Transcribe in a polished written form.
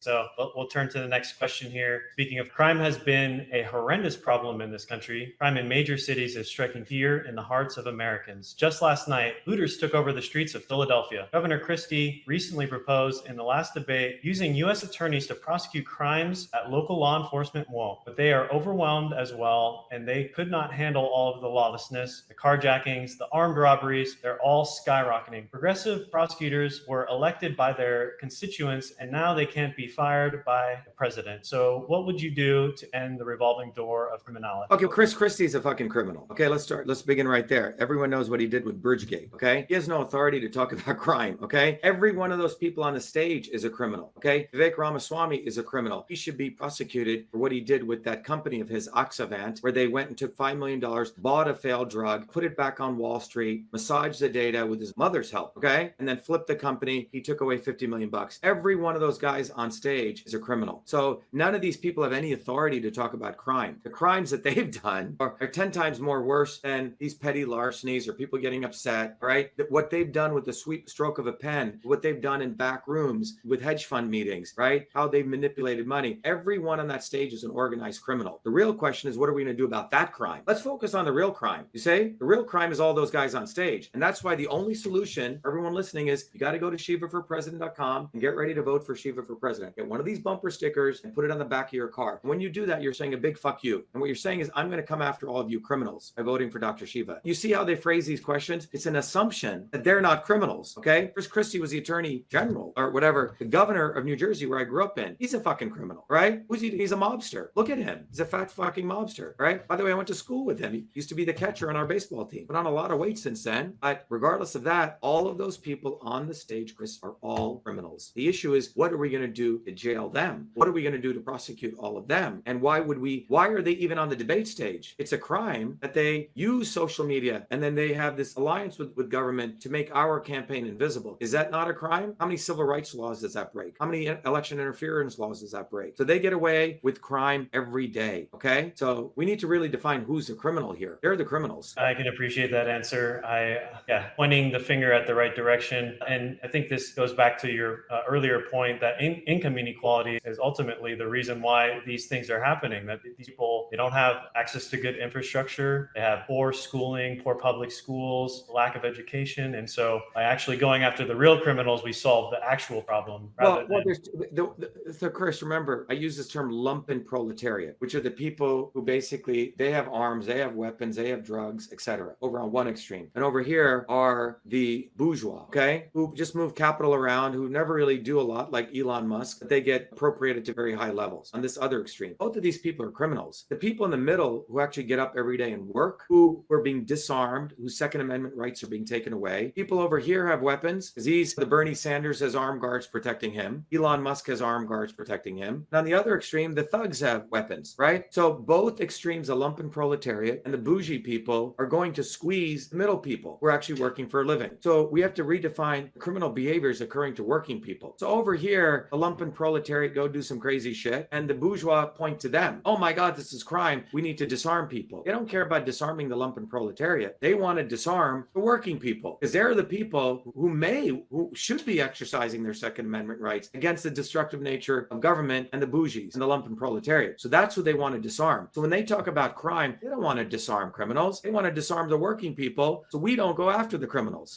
So we'll turn to the next question here. Speaking of crime has been a horrendous problem in this country. Crime in major cities is striking fear in the hearts of Americans. Just last night, looters took over the streets of Philadelphia. Governor Christie recently proposed in the last debate using U.S. attorneys to prosecute crimes that local law enforcement won't. But they are overwhelmed as well, and they could not handle all of the lawlessness, the carjackings, the armed robberies. They're all skyrocketing. Progressive prosecutors were elected by their constituents, and now they can't be fired by the president. So what would you do to end the revolving door of criminality? Okay, Chris Christie's a fucking criminal. Okay, let's start. Let's begin right there. Everyone knows what he did with Bridgegate. Okay, he has no authority to talk about crime. Okay, every one of those people on the stage is a criminal. Okay, Vivek Ramaswamy is a criminal. He should be prosecuted for what he did with that company of his, Oxavant, where they went and took $5 million, bought a failed drug, put it back on Wall Street, massaged the data with his mother's help. Okay, and then flipped the company. He took away $50 million. Every one of those guys on stage is a criminal. So none of these people have any authority to talk about crime. The crimes that they've done are 10 times more worse than these petty larcenies or people getting upset, right? What they've done with the sweep stroke of a pen, what they've done in back rooms with hedge fund meetings, right? How they've manipulated money. Everyone on that stage is an organized criminal. The real question is, what are we going to do about that crime? Let's focus on the real crime. You say the real crime is all those guys on stage. And that's why the only solution for everyone listening is you got to go to shivaforpresident.com and get ready to vote for Shiva for president. Get one of these bumper stickers and put it on the back of your car. And when you do that, you're saying a big fuck you. And what you're saying is, I'm going to come after all of you criminals by voting for Dr. Shiva. You see how they phrase these questions? It's an assumption that they're not criminals. Okay. Chris Christie was the attorney general or whatever, the governor of New Jersey, where I grew up in. He's a fucking criminal, right? Who's he? He's a mobster. Look at him. He's a fat fucking mobster, right? By the way, I went to school with him. He used to be the catcher on our baseball team. Put on a lot of weight since then. But regardless of that, all of those people on the stage, Chris, are all criminals. The issue is, what are we going to do to jail them? What are we going to do to prosecute all of them? And why are they even on the debate stage? It's a crime that they use social media and then they have this alliance with government to make our campaign invisible. Is that not a crime? How many civil rights laws does that break? How many election interference laws does that break? So they get away with crime every day. Okay. So we need to really define who's the criminal here. They're the criminals. I can appreciate that answer. Pointing the finger at the right direction. And I think this goes back to your earlier point that income inequality is ultimately the reason why these things are happening, that these people, they don't have access to good infrastructure. They have poor schooling, poor public schools, lack of education. And so by actually going after the real criminals, we solve the actual problem. So Chris, remember, I use this term lumpen proletariat, which are the people who basically, they have arms, they have weapons, they have drugs, etc. over on one extreme. And over here are the bourgeois, okay, who just move capital around, who never really do a lot, like Elon Musk, but they get appropriated to very high levels. On this other extreme, both of these people are criminals. The people in the middle who actually get up every day and work, who are being disarmed, whose Second Amendment rights are being taken away. People over here have weapons, because the Bernie Sanders has armed guards protecting him. Elon Musk has armed guards protecting him. And on the other extreme, the thugs have weapons, right? So both extremes, the lumpen proletariat and the bougie people, are going to squeeze the middle people who are actually working for a living. So we have to redefine criminal behaviors occurring to working people. So over here, the lumpen proletariat go do some crazy shit, and the bourgeois point to them. Oh my God, this is crime. We need to disarm people. They don't care about disarming the lumpen proletariat. They want to disarm the working people, because they're the people who should be exercising their Second Amendment rights against the destructive nature of government and the bougies and the lumpen proletariat. So that's what they want to disarm. So when they talk about crime, they don't want to disarm criminals. They want to disarm the working people, so we don't go after the criminals.